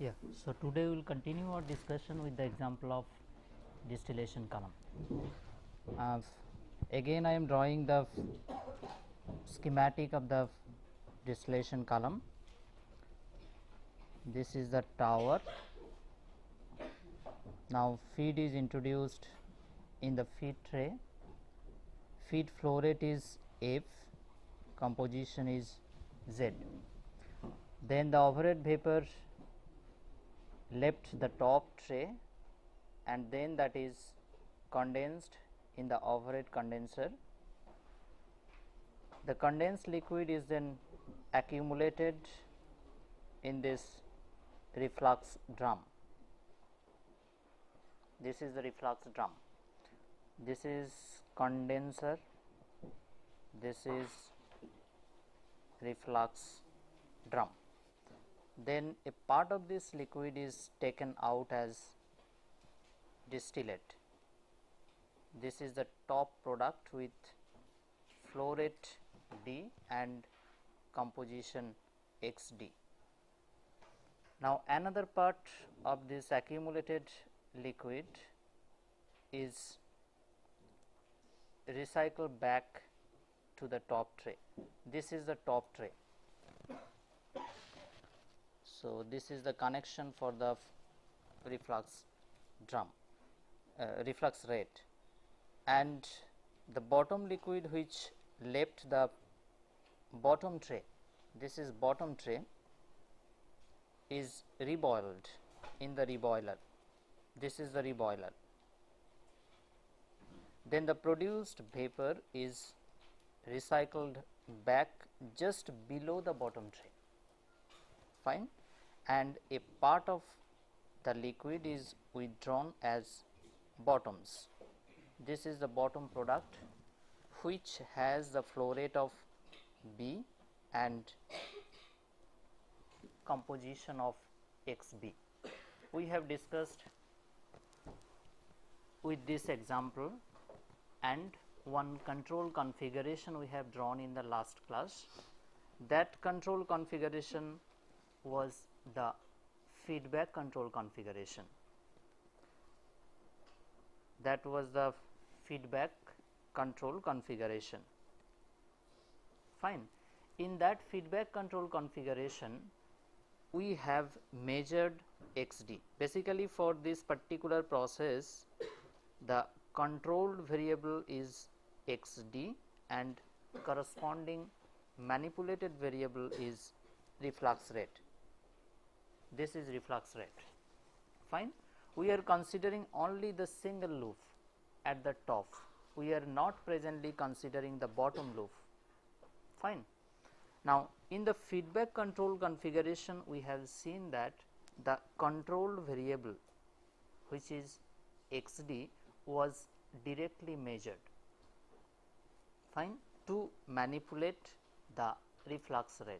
Yeah, so today we will continue our discussion with the example of distillation column. Again I am drawing the schematic of the distillation column. This is the tower. Now feed is introduced in the feed tray. Feed flow rate is F, composition is Z. Then the overhead vapor left the top tray and then that is condensed in the overhead condenser. The condensed liquid is then accumulated in this reflux drum. This is the reflux drum. This is condenser. This is reflux drum. Then a part of this liquid is taken out as distillate. This is the top product with flow rate D and composition XD. Now another part of this accumulated liquid is recycled back to the top tray. This is the top tray. So this is the connection for the reflux drum, reflux rate, and the bottom liquid which left the bottom tray, this is bottom tray, is reboiled in the reboiler. This is the reboiler. Then the produced vapor is recycled back just below the bottom tray. Fine. And a part of the liquid is withdrawn as bottoms. This is the bottom product which has the flow rate of B and composition of XB. We have discussed with this example and one control configuration we have drawn in the last class. That control configuration was the feedback control configuration. That was the feedback control configuration. Fine. In that feedback control configuration, we have measured XD. Basically, for this particular process, the controlled variable is XD and corresponding manipulated variable is reflux rate. This is reflux rate. Fine. We are considering only the single loop at the top. We are not presently considering the bottom loop. Fine. Now in the feedback control configuration, we have seen that the controlled variable, which is XD, was directly measured. Fine. To manipulate the reflux rate.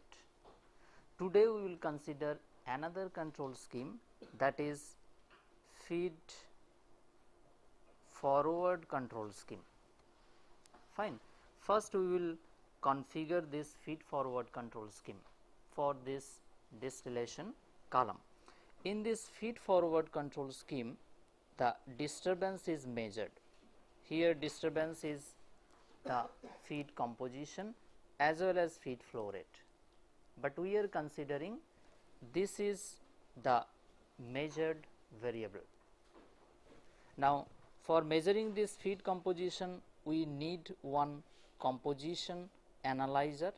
Today we will consider another control scheme, that is feed forward control scheme. Fine. First we will configure this feed forward control scheme for this distillation column. In this feed forward control scheme, the disturbance is measured. Here disturbance is the feed composition as well as feed flow rate, but we are considering this is the measured variable. Now for measuring this feed composition, we need one composition analyzer.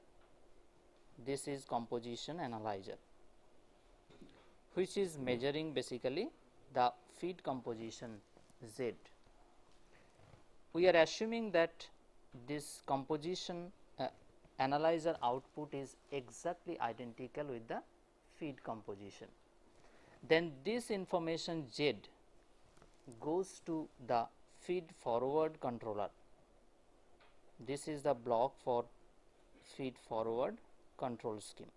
This is composition analyzer, which is measuring basically the feed composition Z. We are assuming that this composition analyzer output is exactly identical with the feed composition. Then this information Z goes to the feed forward controller. This is the block for feed forward control scheme.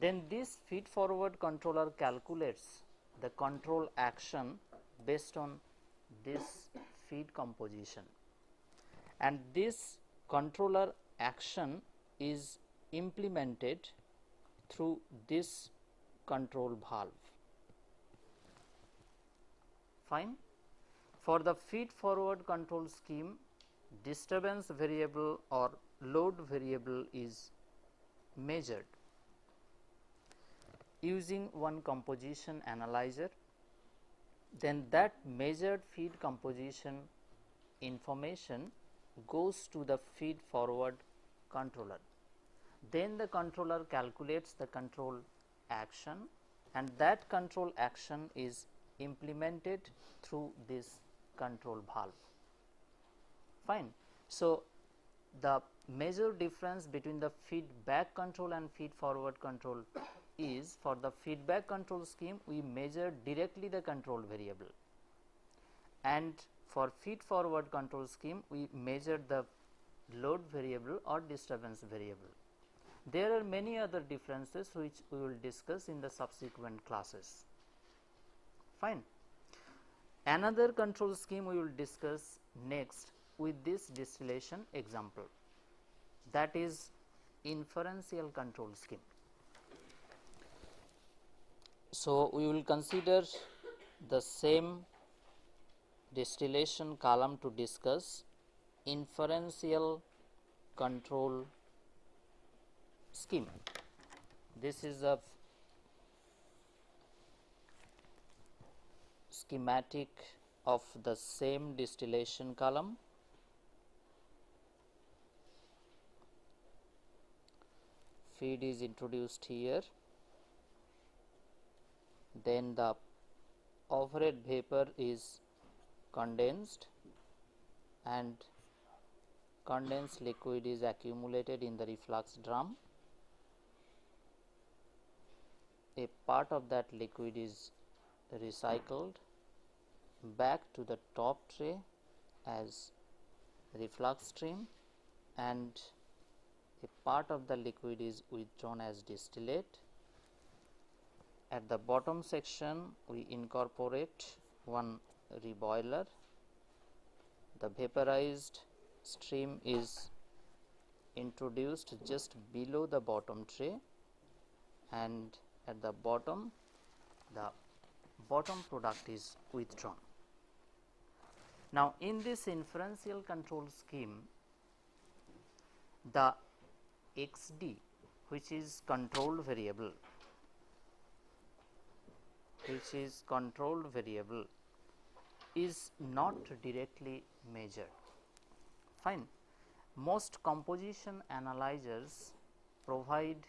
Then this feed forward controller calculates the control action based on this feed composition, and this controller action is implemented through this control valve. Fine. For the feed forward control scheme, disturbance variable or load variable is measured using one composition analyzer. Then that measured feed composition information goes to the feed forward controller. Then the controller calculates the control action, and that control action is implemented through this control valve. Fine. So, the major difference between the feedback control and feed forward control is, for the feedback control scheme we measure directly the control variable, and for feed forward control scheme we measure the load variable or disturbance variable. There are many other differences which we will discuss in the subsequent classes. Fine. Another control scheme we will discuss next with this distillation example, that is inferential control scheme. So, we will consider the same distillation column to discuss inferential control scheme. This is a schematic of the same distillation column. Feed is introduced here, then the overhead vapor is condensed and condensed liquid is accumulated in the reflux drum. A part of that liquid is recycled back to the top tray as reflux stream, and a part of the liquid is withdrawn as distillate. At the bottom section we incorporate one reboiler. The vaporized stream is introduced just below the bottom tray, and at the bottom product is withdrawn. Now, in this inferential control scheme, the XD, which is control variable, is not directly measured. Fine. Most composition analyzers provide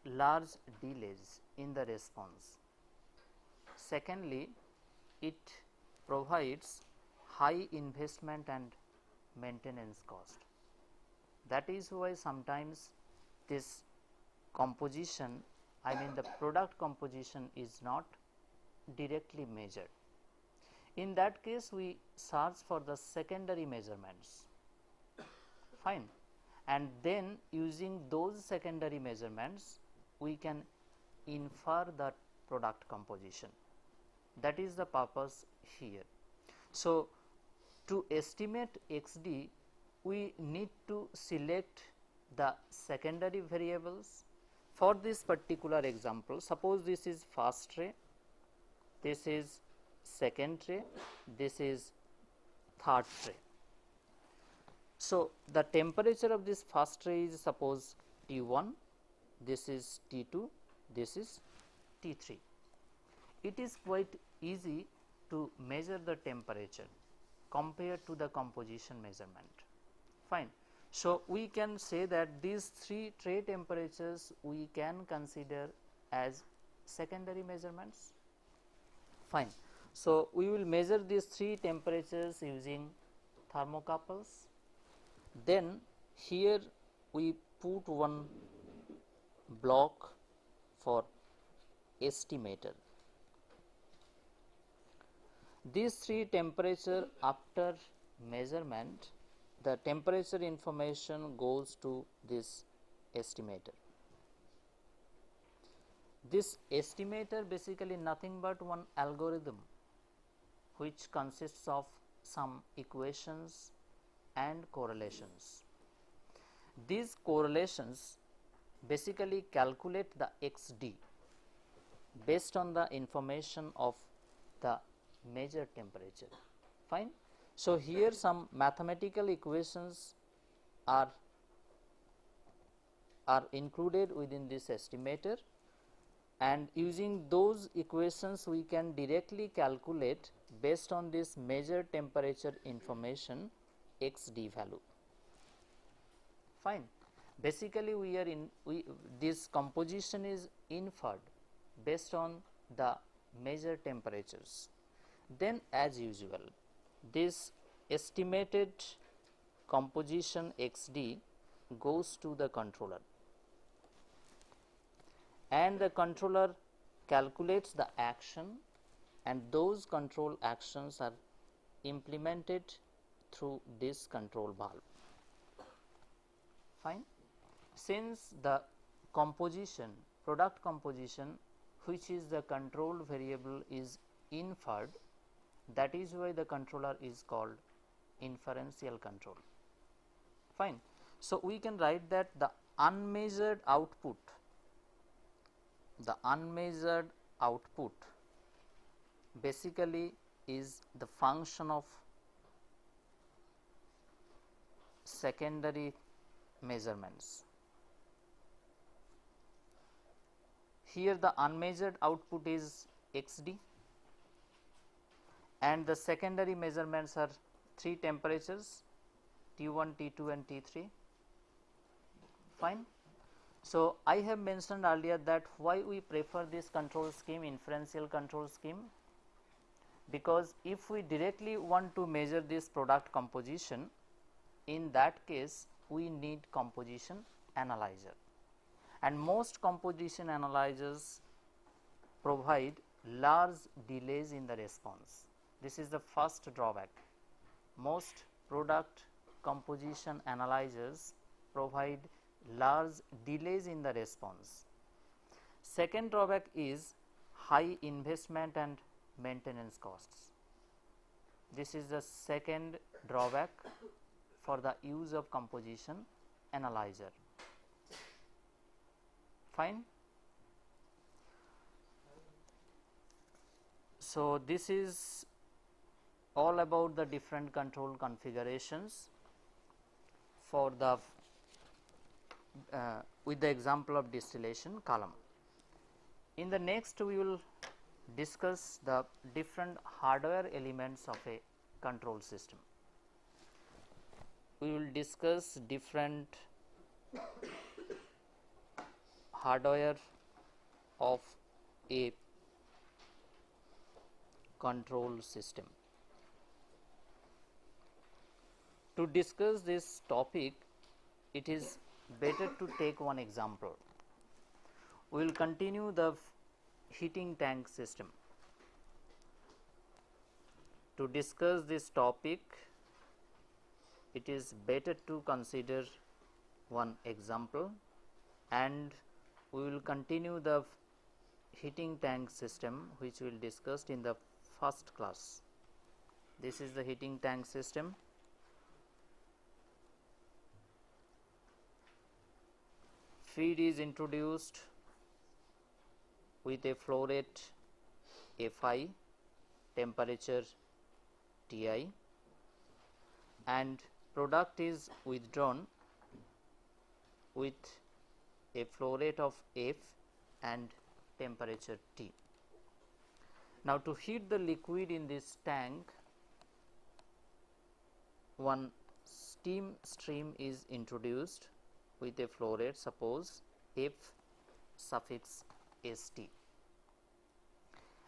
large delays in the response. Secondly, it provides high investment and maintenance cost. That is why sometimes this composition, the product composition, is not directly measured. In that case, we search for the secondary measurements. Fine. And then using those secondary measurements, we can infer the product composition. That is the purpose here. So, to estimate XD, we need to select the secondary variables. For this particular example, suppose this is first tray, this is second tray, this is third tray. So, the temperature of this first tray is suppose T1, this is T2, this is T3. It is quite easy to measure the temperature compared to the composition measurement. Fine. So, we can say that these three tray temperatures we can consider as secondary measurements. Fine. So, we will measure these three temperatures using thermocouples. Then here we put one block for estimator. These three temperature, after measurement, the temperature information goes to this estimator. This estimator basically nothing but one algorithm which consists of some equations and correlations. These correlations basically calculate the XD based on the information of the measured temperature. Fine. So, here some mathematical equations are included within this estimator, and using those equations we can directly calculate based on this measured temperature information xd value. Fine. Basically this composition is inferred based on the measured temperatures. Then as usual, this estimated composition xd goes to the controller, and the controller calculates the action, and those control actions are implemented through this control valve. Fine. Since the composition, product composition, which is the control variable, is inferred, that is why the controller is called inferential control. Fine. So, we can write that the unmeasured output basically is the function of secondary measurements. Here the unmeasured output is xd, and the secondary measurements are 3 temperatures, T1, T2 and T3. Fine. So, I have mentioned earlier that why we prefer this control scheme, inferential control scheme, because if we directly want to measure this product composition, in that case we need composition analyzer, and most composition analyzers provide large delays in the response. This is the first drawback. Most product composition analyzers provide large delays in the response. Second drawback is high investment and maintenance costs. This is the second drawback for the use of composition analyzer. Fine. So, this is all about the different control configurations for the with the example of distillation column. In the next we will discuss the different hardware elements of a control system. We will discuss different hardware of a control system. To discuss this topic, it is better to take one example. We will continue the heating tank system. To discuss this topic, it is better to consider one example, and we will continue the heating tank system which we will discussed in the first class. This is the heating tank system. Feed is introduced with a flow rate Fi, temperature Ti, and product is withdrawn with a flow rate of F and temperature T. Now, to heat the liquid in this tank, one steam stream is introduced with a flow rate, suppose F suffix St,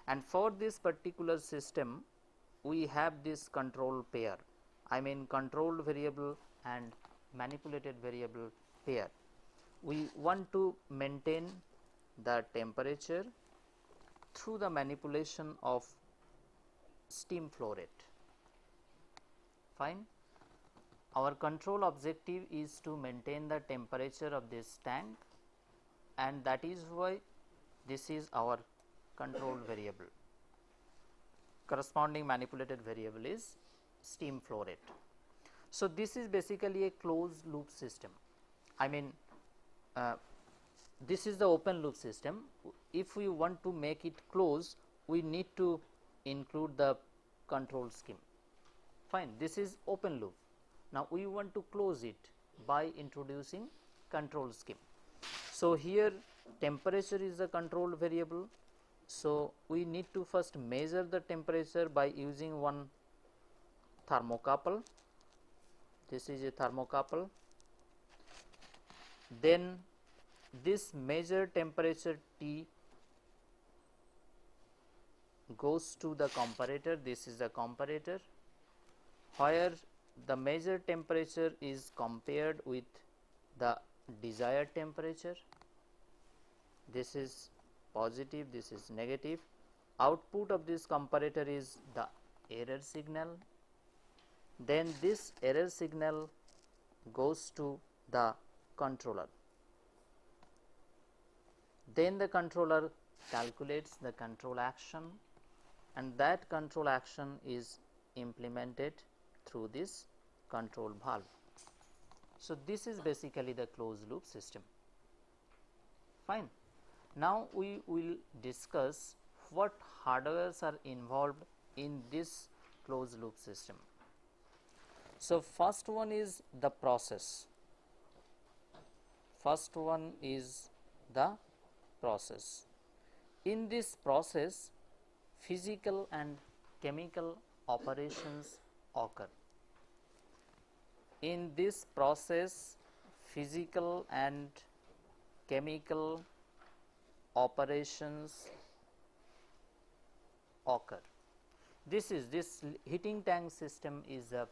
and for this particular system we have this control pair, I mean controlled variable and manipulated variable pair. We want to maintain the temperature through the manipulation of steam flow rate. Fine. Our control objective is to maintain the temperature of this tank, and that is why this is our control variable. Corresponding manipulated variable is steam flow rate. So, this is basically a closed loop system. I mean this is the open loop system. If we want to make it close, we need to include the control scheme. Fine, this is open loop. Now we want to close it by introducing control scheme. So here temperature is the control variable. So we need to first measure the temperature by using one thermocouple. This is a thermocouple. Then this measured temperature T goes to the comparator. This is the comparator, where the measured temperature is compared with the desired temperature. This is positive, this is negative. Output of this comparator is the error signal. Then this error signal goes to the controller. Then the controller calculates the control action, and that control action is implemented through this control valve. So this is basically the closed loop system. Fine. Now we will discuss what hardwares are involved in this closed loop system. So first one is the process. First one is the process. In this process, physical and chemical operations occur. In this process, physical and chemical operations occur. This heating tank system is a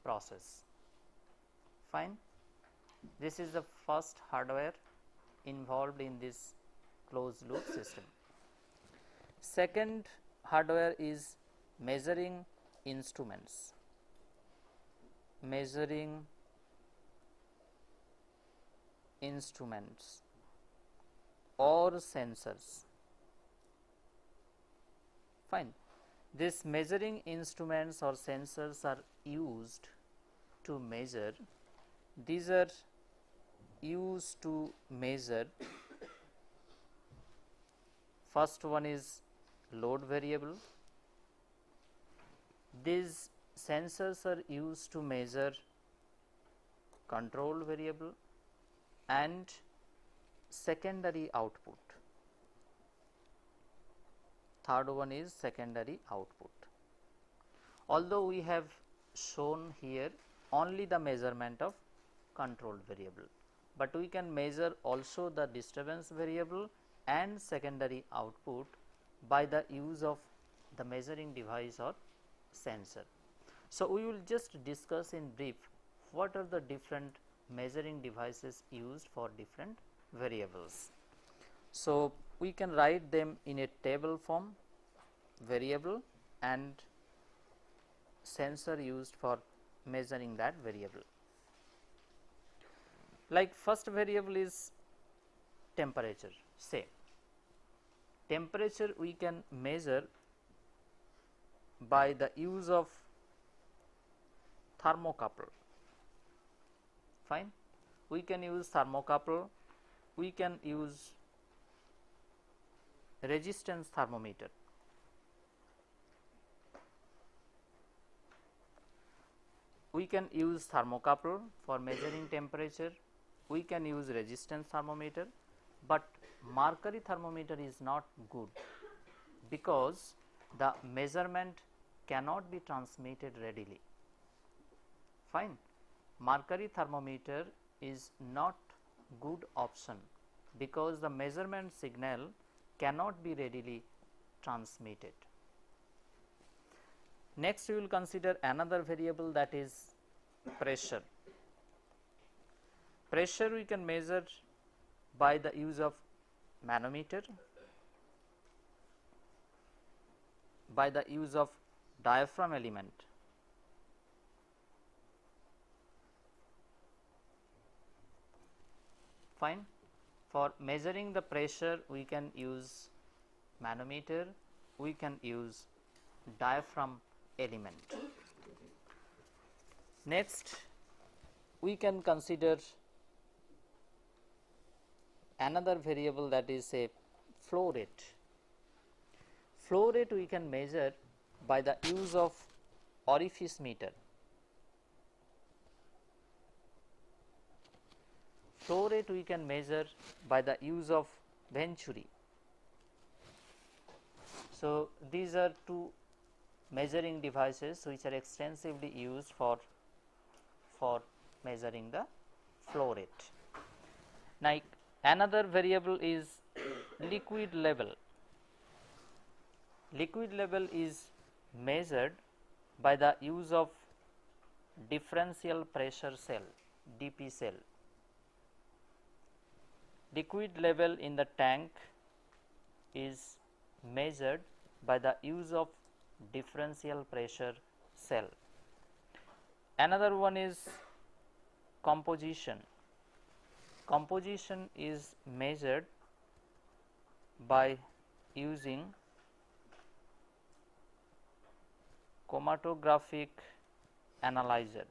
process. Fine. This is the first hardware involved in this closed loop system. Second hardware is measuring instruments. Measuring instruments or sensors. Fine. These measuring instruments or sensors are used to measure. These are used to measure. First one is load variable. These sensors are used to measure control variable and secondary output. Third one is secondary output. Although we have shown here only the measurement of control variable, but we can measure also the disturbance variable and secondary output by the use of the measuring device or sensor. So we will just discuss in brief what are the different measuring devices used for different variables. So we can write them in a table form: variable and sensor used for measuring that variable. Like first variable is temperature. Say temperature we can measure by the use of thermocouple. Fine. We can use thermocouple, we can use resistance thermometer. We can use thermocouple for measuring temperature, we can use resistance thermometer, but mercury thermometer is not good because the measurement cannot be transmitted readily. Fine. Mercury thermometer is not good option because the measurement signal cannot be readily transmitted. Next we will consider another variable, that is pressure. Pressure we can measure by the use of manometer, by the use of diaphragm element. Fine. For measuring the pressure we can use manometer, we can use diaphragm element. Next we can consider another variable, that is a flow rate. Flow rate we can measure by the use of orifice meter. Flow rate we can measure by the use of Venturi. So, these are two measuring devices which are extensively used for measuring the flow rate. Now, another variable is liquid level. Liquid level is measured by the use of differential pressure cell, DP cell. Liquid level in the tank is measured by the use of differential pressure cell. Another one is composition. Composition is measured by using chromatographic analyzer.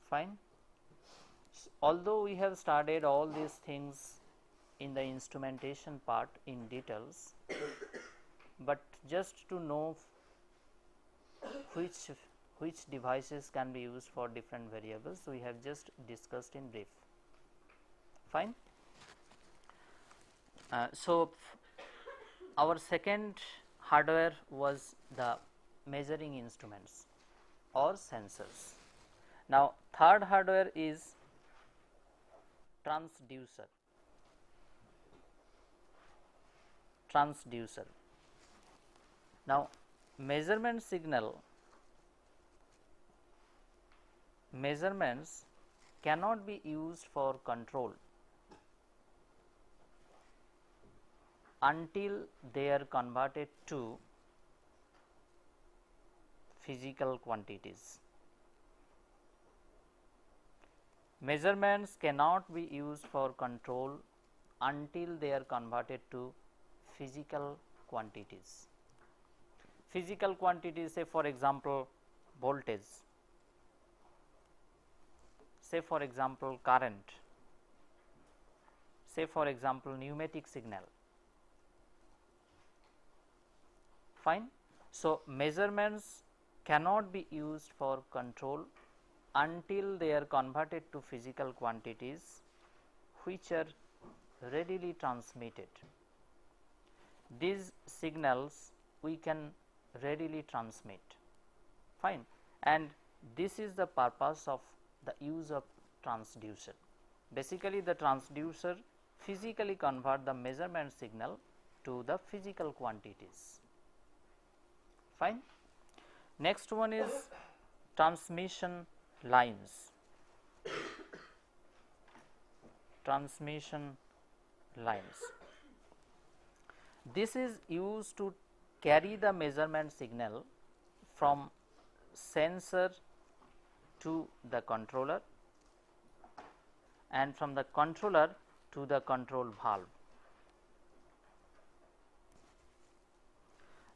Fine. Although we have studied all these things in the instrumentation part in details, but just to know which devices can be used for different variables, we have just discussed in brief. Fine. So, our second hardware was the measuring instruments or sensors. Now, third hardware is transducer. Transducer. Now, measurement signal, measurements cannot be used for control until they are converted to physical quantities. Measurements cannot be used for control until they are converted to physical quantities. Physical quantities, say for example voltage, say for example current, say for example pneumatic signal. Fine. So, measurements cannot be used for control until they are converted to physical quantities which are readily transmitted. These signals we can readily transmit. Fine. And this is the purpose of the use of transducer. Basically, the transducer physically convert the measurement signal to the physical quantities. Fine. Next one is transmission lines. Transmission lines. This is used to carry the measurement signal from sensor to the controller and from the controller to the control valve.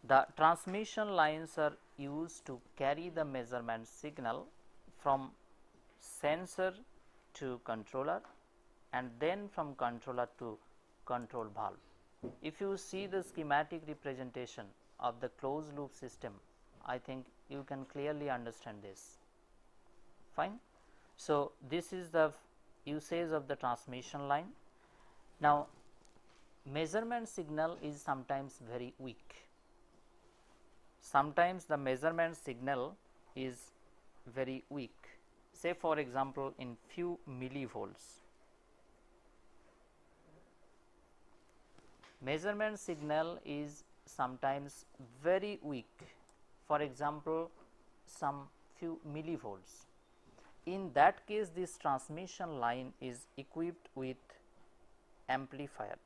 The transmission lines are used to carry the measurement signal from sensor to controller and then from controller to control valve. If you see the schematic representation of the closed loop system, I think you can clearly understand this. Fine. So, this is the usage of the transmission line. Now, measurement signal is sometimes very weak. Sometimes the measurement signal is very weak, say for example in few millivolts. Measurement signal is sometimes very weak, for example some few millivolts. In that case, this transmission line is equipped with amplifier.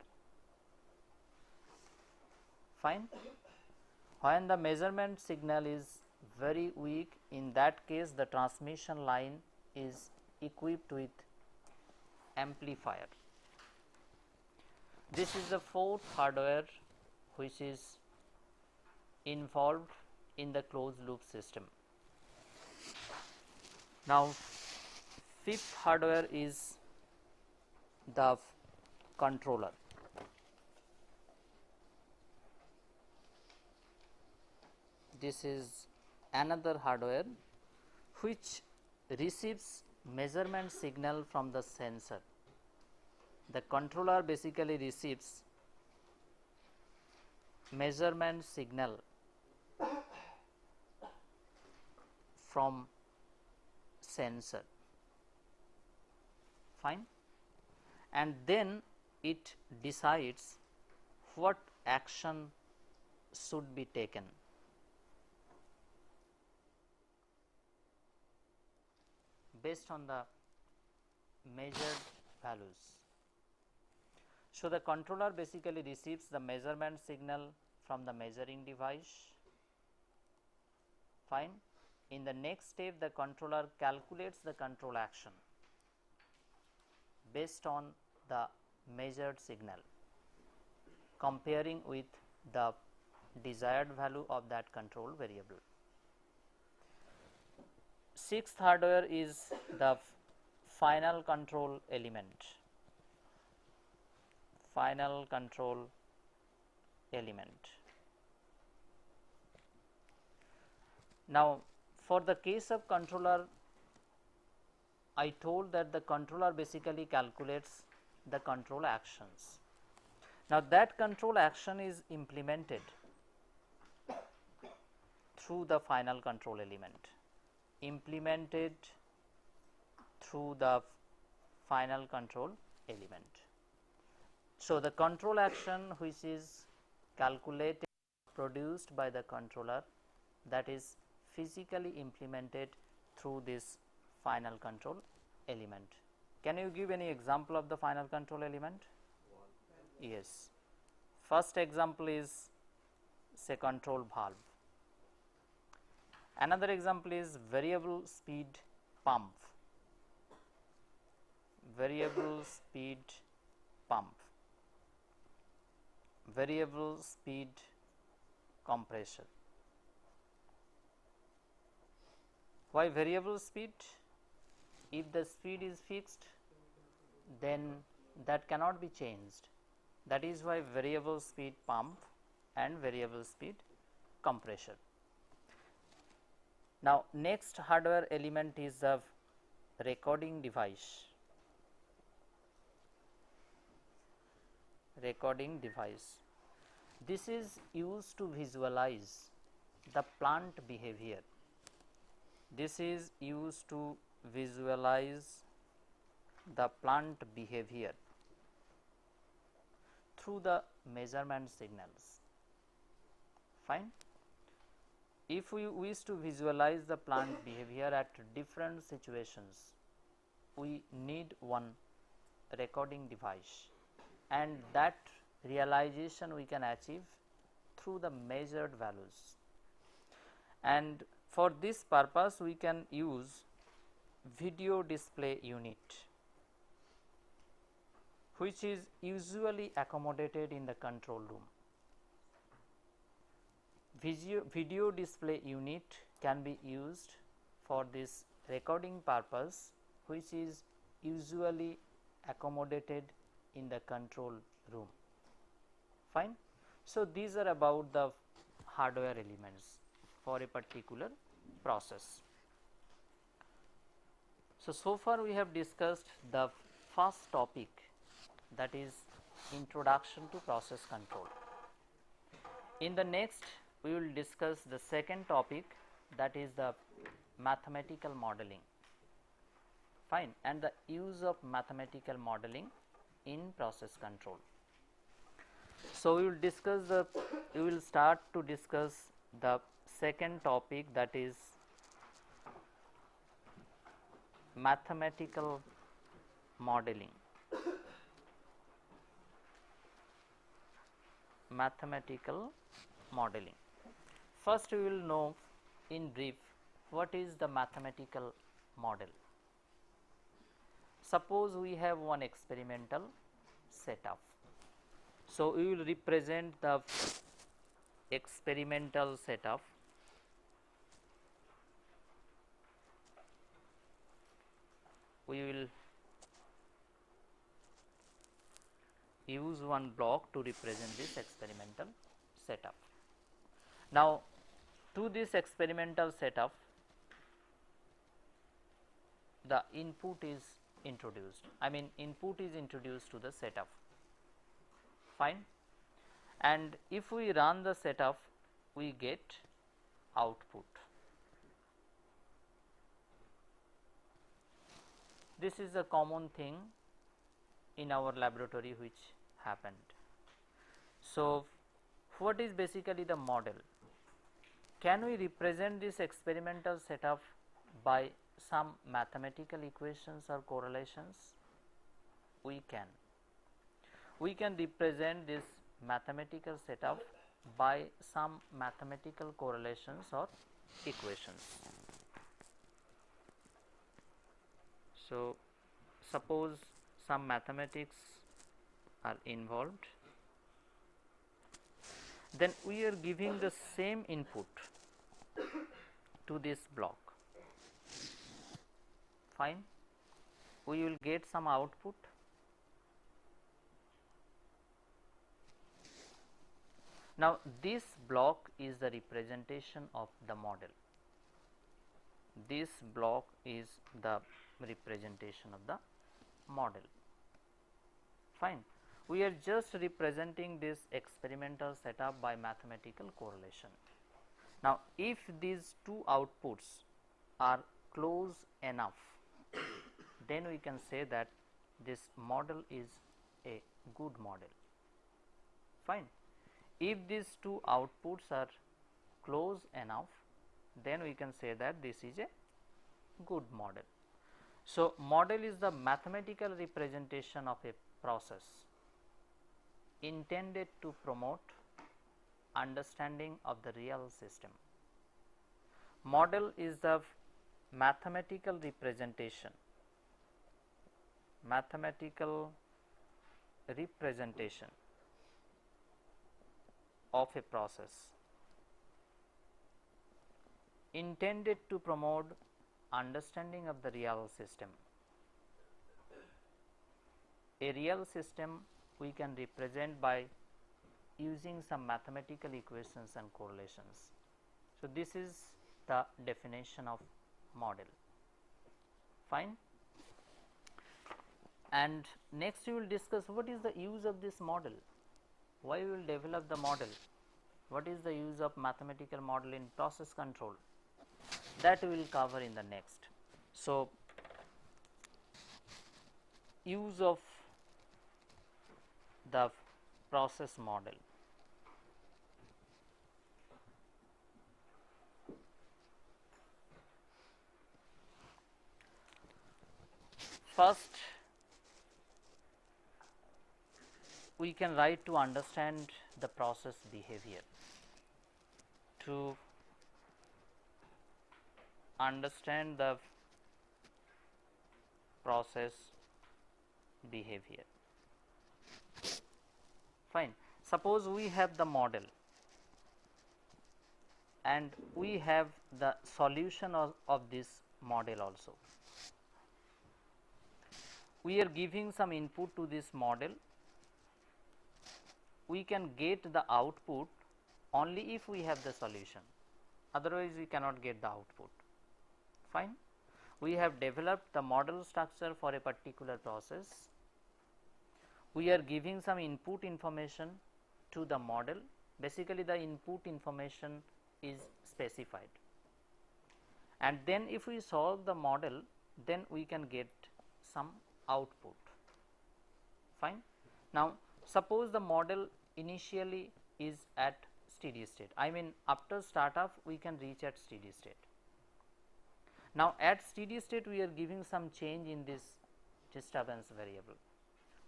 Fine. When the measurement signal is very weak, in that case the transmission line is equipped with amplifier. This is the fourth hardware which is involved in the closed loop system. Now, fifth hardware is the controller. this is another hardware which receives measurement signal from the sensor. The controller basically receives measurement signal from sensor, fine, and then it decides what action should be taken. Based on the measured values. So, the controller basically receives the measurement signal from the measuring device, fine. In the next step, the controller calculates the control action based on the measured signal, comparing with the desired value of that control variable. Sixth hardware is the final control element. Final control element. Now, for the case of controller, I told that the controller basically calculates the control actions. Now, that control action is implemented through the final control element, implemented through the final control element. So, the control action which is calculated, produced by the controller, that is physically implemented through this final control element. Can you give any example of the final control element? Yes. First example is say control valve. Another example is variable speed pump. Variable speed pump. Variable speed compressor. Why variable speed? If the speed is fixed, then that cannot be changed. That is why variable speed pump and variable speed compressor. Now, next hardware element is the recording device. Recording device. This is used to visualize the plant behavior. This is used to visualize the plant behavior through the measurement signals, fine. If we wish to visualize the plant behavior at different situations, we need one recording device, and that realization we can achieve through the measured values. And for this purpose, we can use video display unit, which is usually accommodated in the control room. Video display unit can be used for this recording purpose, which is usually accommodated in the control room, fine. So, these are about the hardware elements for a particular process. So far we have discussed the first topic, that is introduction to process control. In the next we will discuss the second topic, that is the mathematical modeling, fine, and the use of mathematical modeling in process control. So, we will start to discuss the second topic, that is mathematical modeling. Mathematical modeling. First, we will know in brief what is the mathematical model. Suppose we have one experimental setup. So, we will represent the experimental setup . We will use one block to represent this experimental setup. Now, to this experimental setup the input is introduced, I mean input is introduced to the setup, fine, and if we run the setup we get output. This is a common thing in our laboratory which happened. So, what is basically the model? Can we represent this experimental setup by some mathematical equations or correlations? We can. We can represent this mathematical setup by some mathematical correlations or equations. So, suppose some mathematics are involved, then we are giving the same input to this block, fine, we will get some output. Now, this block is the representation of the model, this block is the representation of the model, fine. We are just representing this experimental setup by mathematical correlation. Now, if these two outputs are close enough, then we can say that this model is a good model, fine. If these two outputs are close enough, then we can say that this is a good model. So, model is the mathematical representation of a process intended to promote understanding of the real system. Model is the mathematical representation of a process intended to promote understanding of the real system. A real system we can represent by using some mathematical equations and correlations. So, this is the definition of model, fine. And next we will discuss what is the use of this model, why we will develop the model, what is the use of mathematical model in process control, that we will cover in the next. So, use of the process model. First, we can write to understand the process behavior. To understand the process behavior, fine. Suppose we have the model and we have the solution of this model also. We are giving some input to this model, we can get the output only if we have the solution, otherwise we cannot get the output, fine. We have developed the model structure for a particular process, we are giving some input information to the model, basically the input information is specified, and then if we solve the model, then we can get some output, fine. Now, suppose the model initially is at steady state, I mean after startup we can reach at steady state. Now, at steady state we are giving some change in this disturbance variable,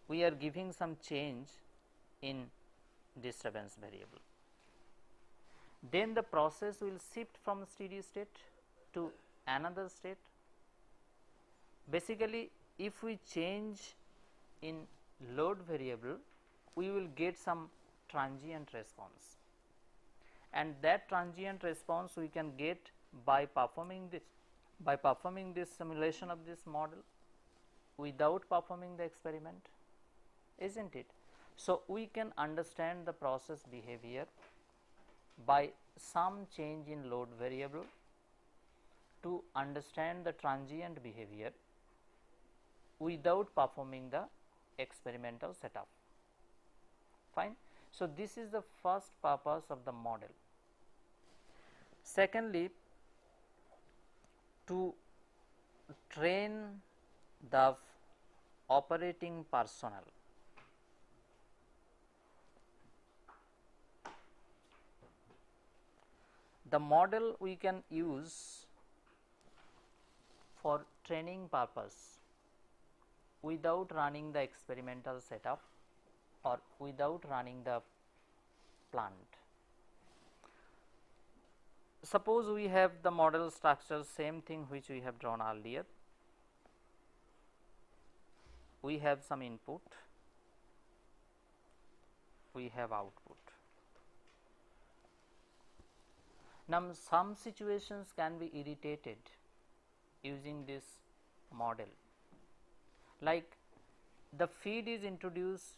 we are giving some change in disturbance variable, then the process will shift from steady state to another state. Basically, if we change in load variable, we will get some transient response, and that transient response we can get by performing this simulation of this model without performing the experiment, isn't it? So, we can understand the process behavior by some change in load variable to understand the transient behavior without performing the experimental setup. Fine. So, this is the first purpose of the model. Secondly, to train the operating personnel. The model we can use for training purpose without running the experimental setup or without running the plant. Suppose we have the model structure, same thing which we have drawn earlier. We have some input, we have output. Now, some situations can be irritated using this model, like the feed is introduced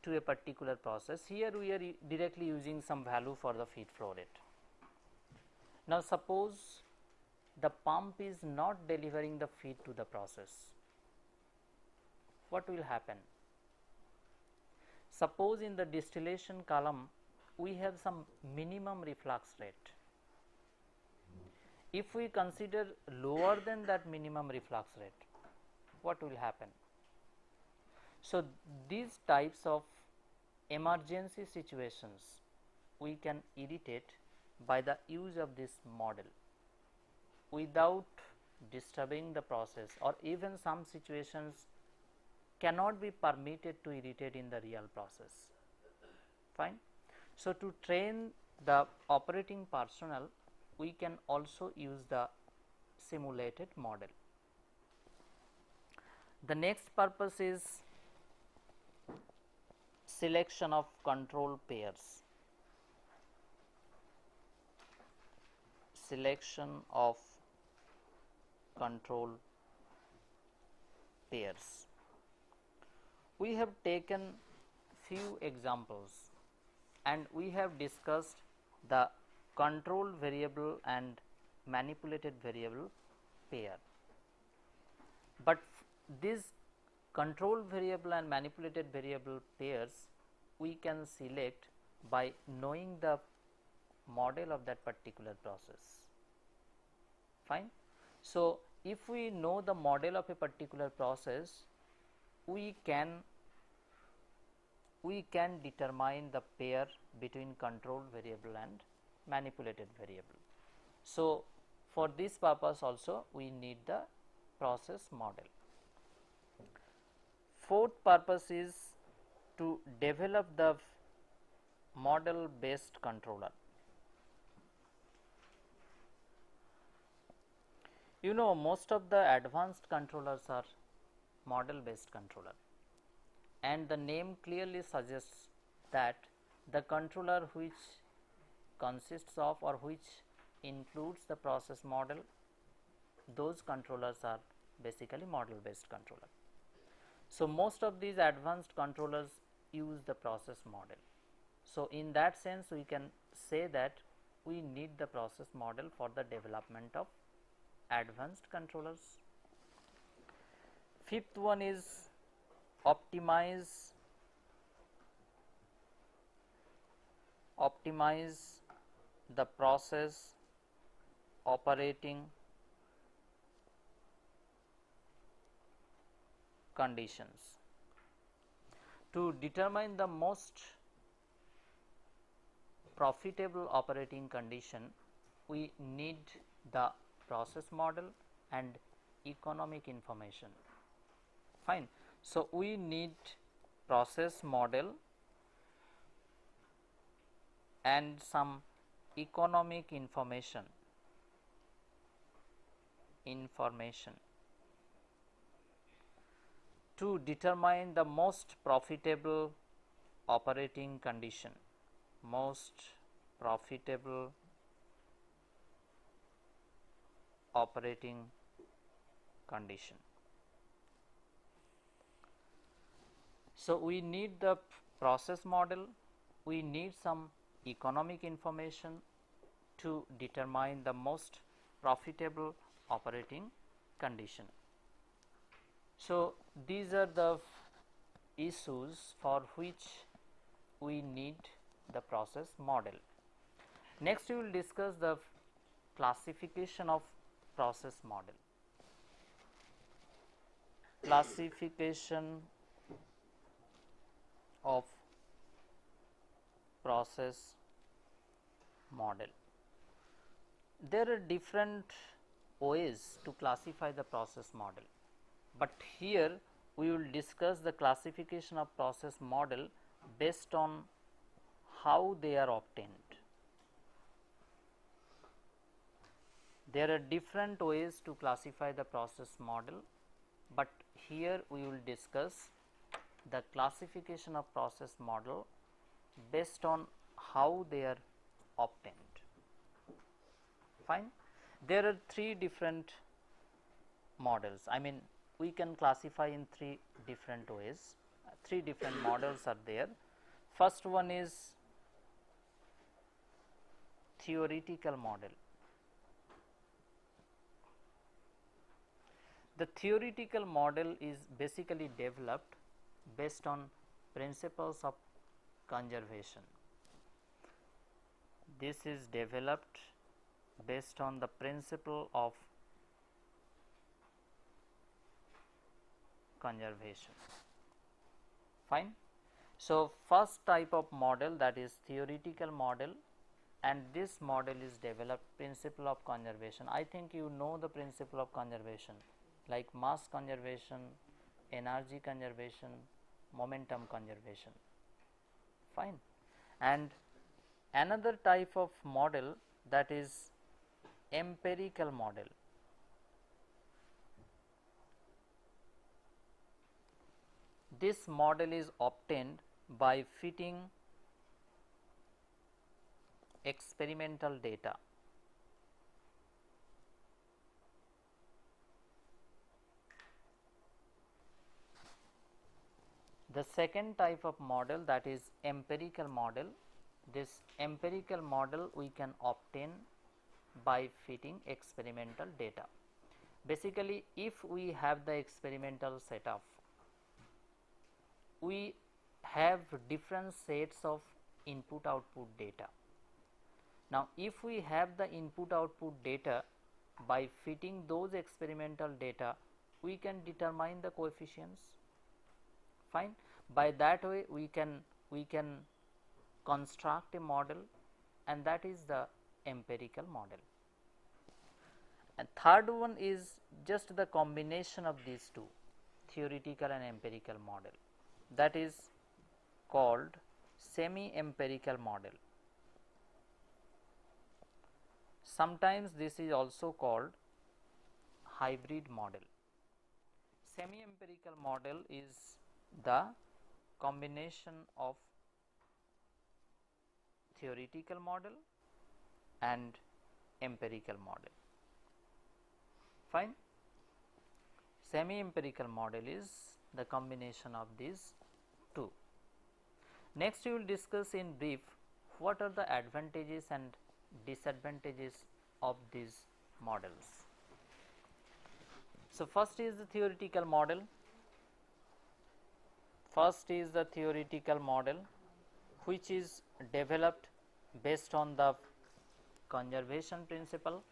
to a particular process. Here we are directly using some value for the feed flow rate. Now, suppose the pump is not delivering the feed to the process. What will happen? Suppose in the distillation column we have some minimum reflux rate. If we consider lower than that minimum reflux rate, what will happen? So, these types of emergency situations we can irritate by the use of this model without disturbing the process, or even some situations cannot be permitted to irritate in the real process. Fine. So, to train the operating personnel, we can also use the simulated model. The next purpose is selection of control pairs. Selection of control pairs. We have taken few examples and we have discussed the control variable and manipulated variable pair. But these control variable and manipulated variable pairs we can select by knowing the model of that particular process. Fine. So, if we know the model of a particular process, we can determine the pair between control variable and manipulated variable. So, for this purpose also we need the process model. Fourth purpose is to develop the model based controller. You know, most of the advanced controllers are model based controller, and the name clearly suggests that the controller which consists of or which includes the process model, those controllers are basically model based controller. So, most of these advanced controllers use the process model. So, in that sense we can say that we need the process model for the development of advanced controllers. Fifth one is optimize the process operating conditions. To determine the most profitable operating condition, we need the process model and economic information. Fine. So, we need process model and some economic information to determine the most profitable operating condition, most profitable operating condition. So, we need the process model, we need some economic information to determine the most profitable operating condition. So, these are the issues for which we need the process model. Next, we will discuss the classification of process model. Classification of process model. There are different ways to classify the process model, but here we will discuss the classification of process model based on how they are obtained. There are different ways to classify the process model, but here we will discuss the classification of process model based on how they are obtained. Fine. There are three different models. I mean, we can classify in three different ways. Three different models are there. First one is theoretical model. The theoretical model is basically developed based on principles of conservation. This is developed based on the principle of conservation. Fine. So, first type of model, that is theoretical model, and this model is developed principle of conservation. I think you know the principle of conservation, like mass conservation, energy conservation, momentum conservation. Fine. And another type of model, that is empirical model. This model is obtained by fitting experimental data. The second type of model, that is empirical model. This empirical model we can obtain by fitting experimental data. Basically, if we have the experimental setup, we have different sets of input output data. Now, if we have the input output data, by fitting those experimental data, we can determine the coefficients. Fine. By that way, we can construct a model, and that is the empirical model. And third one is just the combination of these two, theoretical and empirical model, that is called semi-empirical model. Sometimes this is also called hybrid model. Semi-empirical model is the combination of theoretical model and empirical model. Fine. Semi-empirical model is the combination of these two. Next, we will discuss in brief what are the advantages and disadvantages of these models. So, first is the theoretical model. First is the theoretical model, which is developed based on the conservation principle.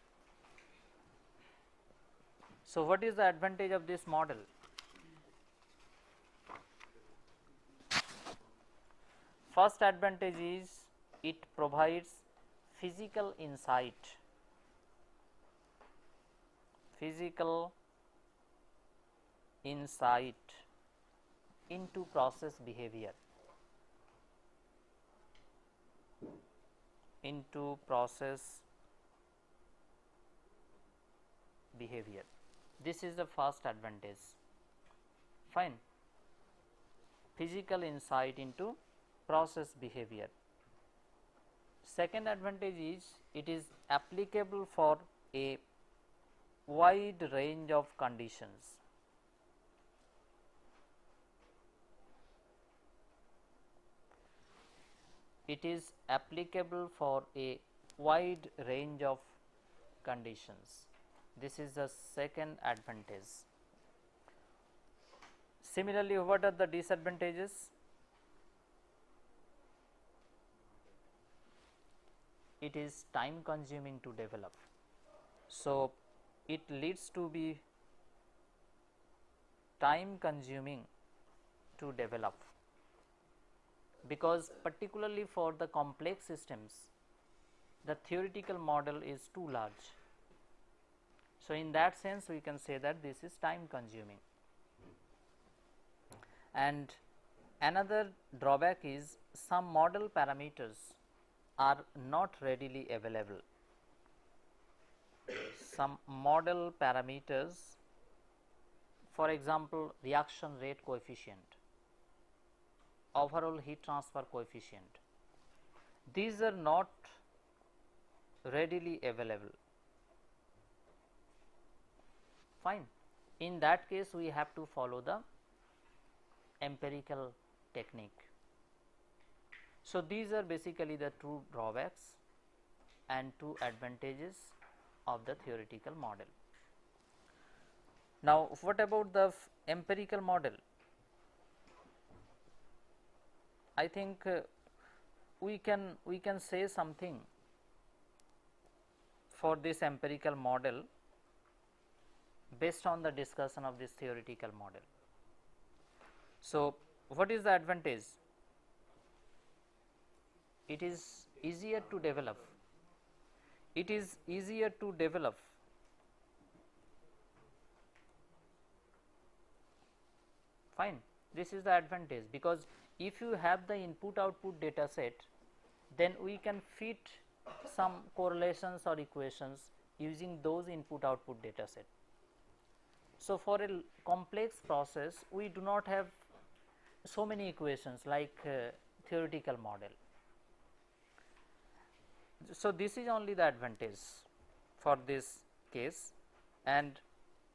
So, what is the advantage of this model? First advantage is it provides physical insight, into process behavior, This is the first advantage. Fine. Physical insight into process behavior. Second advantage is it is applicable for a wide range of conditions. it is applicable for a wide range of conditions. This is the second advantage. Similarly, what are the disadvantages? It is time consuming to develop. So, it leads to be time consuming to develop, because particularly for the complex systems the theoretical model is too large. So, in that sense we can say that this is time consuming. And another drawback is some model parameters are not readily available. Some model parameters, for example, reaction rate coefficient, overall heat transfer coefficient, these are not readily available. Fine. In that case we have to follow the empirical technique. So, these are basically the two drawbacks and two advantages of the theoretical model. Now, what about the empirical model? I think we can say something for this empirical model based on the discussion of this theoretical model. So, what is the advantage? It is easier to develop. It is easier to develop. Fine. This is the advantage, because if you have the input output data set, then we can fit some correlations or equations using those input output data set. So, for a complex process we do not have so many equations like theoretical model. So, this is only the advantage for this case. And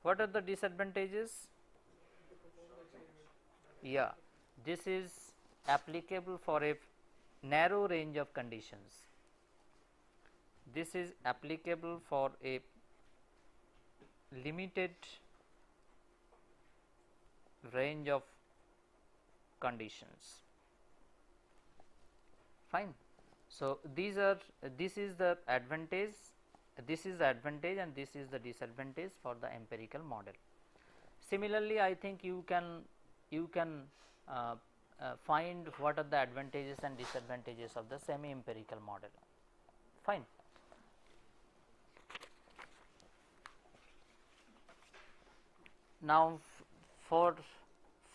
what are the disadvantages? Yeah, this is applicable for a narrow range of conditions. This is applicable for a limited range of conditions. Fine. So, this is the advantage, this is the advantage and this is the disadvantage for the empirical model. Similarly, I think you can find what are the advantages and disadvantages of the semi empirical model. Fine. Now, for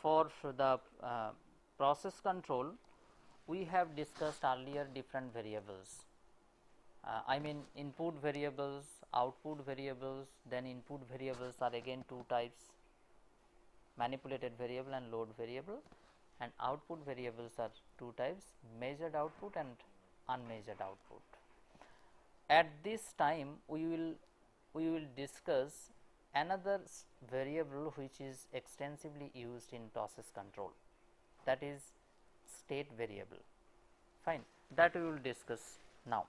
the process control, we have discussed earlier different variables. I mean input variables, output variables, then input variables are again two types, manipulated variable and load variable, and output variables are two types, measured output and unmeasured output. At this time we will discuss another variable which is extensively used in process control, that is state variable. Fine, that we will discuss now.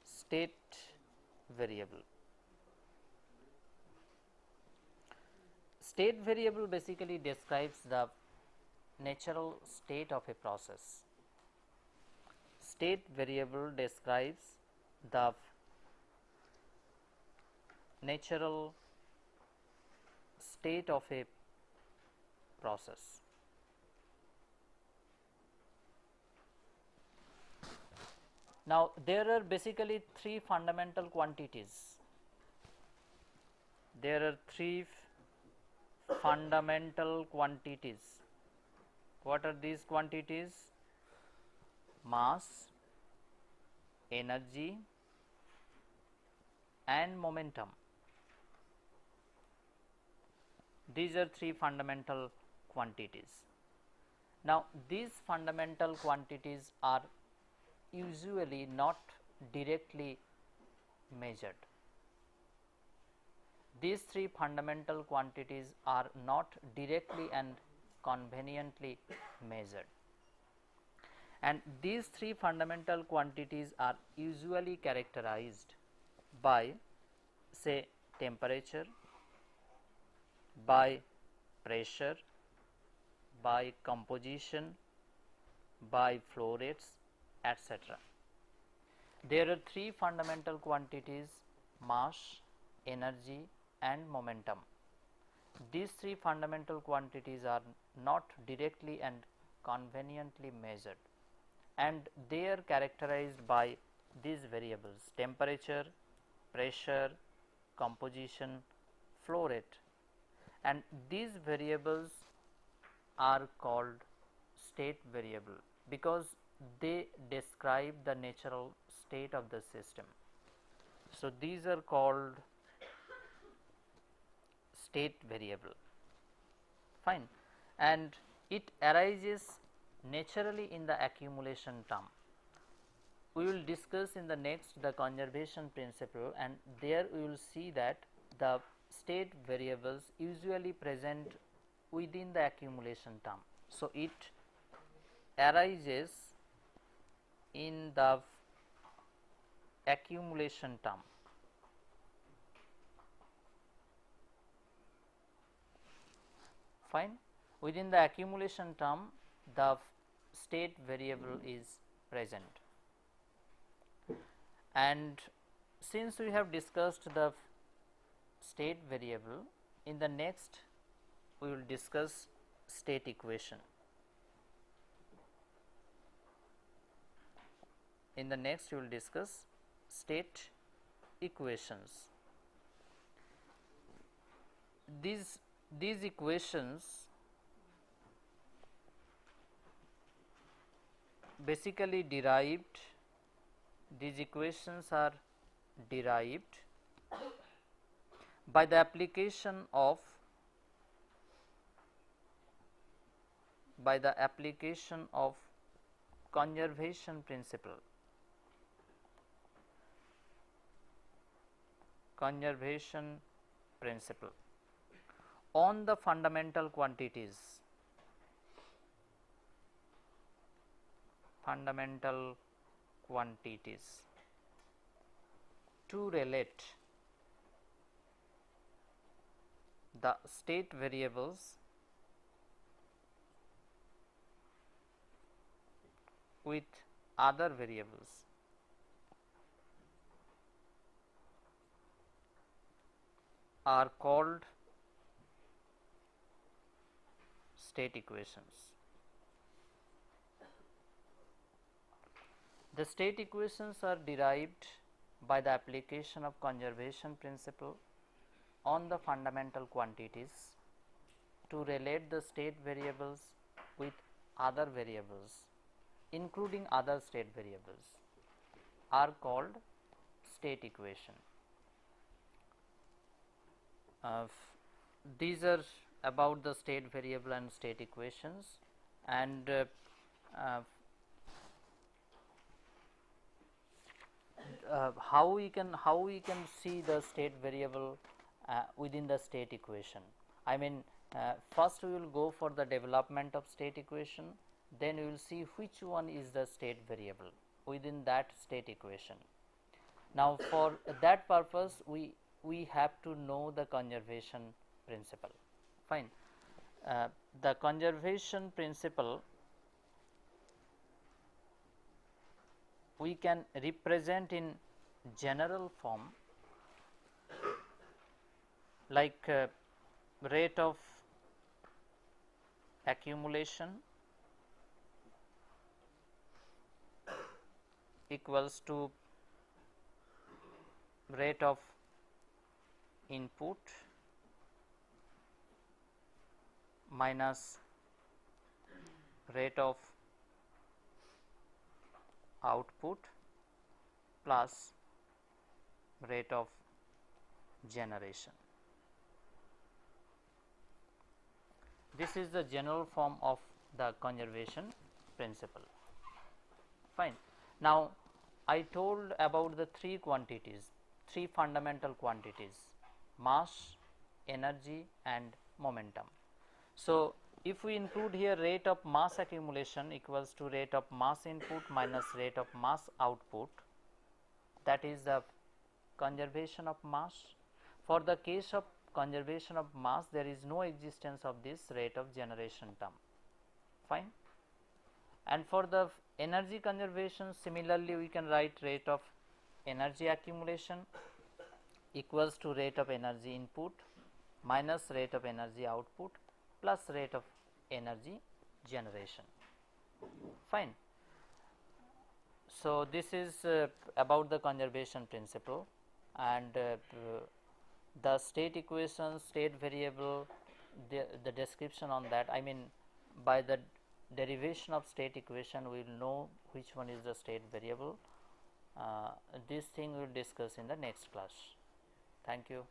State variable. State variable basically describes the natural state of a process. State variable describes the natural state of a process. Now, there are basically three fundamental quantities. There are three fundamental quantities. What are these quantities? Mass, energy and momentum. These are three fundamental quantities. Now, these fundamental quantities are usually not directly measured. These three fundamental quantities are not directly and conveniently measured. And these three fundamental quantities are usually characterized by, say, temperature, by pressure, by composition, by flow rates, etc. There are three fundamental quantities: mass, energy and momentum. These three fundamental quantities are not directly and conveniently measured, and they are characterized by these variables: temperature, pressure, composition, flow rate, and these variables are called state variable because they describe the natural state of the system. So, these are called state variable. Fine. And it arises naturally in the accumulation term. We will discuss in the next the conservation principle, and there we will see that the state variables usually present within the accumulation term. So, it arises in the accumulation term. Fine. Within the accumulation term, the state variable is present. And since we have discussed the state variable, in the next we will discuss state equation. In the next we will discuss state equations. These equations basically derived, these equations are derived by the application of conservation principle. Conservation principle on the fundamental quantities, to relate the state variables with other variables. Are called state equations. The state equations are derived by the application of conservation principle on the fundamental quantities to relate the state variables with other variables, including other state variables, are called state equation. These are about the state variable and state equations, and how we can see the state variable within the state equation. I mean, first we will go for the development of state equation, then we will see which one is the state variable within that state equation. Now, for that purpose we have to know the conservation principle. Fine. The conservation principle we can represent in general form like rate of accumulation equals to rate of input minus rate of output plus rate of generation. This is the general form of the conservation principle. Fine. Now, I told about the three quantities, three fundamental quantities: mass, energy and momentum. So, if we include here rate of mass accumulation equals to rate of mass input minus rate of mass output, that is the conservation of mass. For the case of conservation of mass, there is no existence of this rate of generation term, fine. And for the energy conservation, similarly we can write rate of energy accumulation equals to rate of energy input minus rate of energy output plus rate of energy generation, fine. So, this is about the conservation principle, and the state equation, state variable, the description on that, I mean by the derivation of state equation we will know which one is the state variable. This thing we will discuss in the next class. Thank you.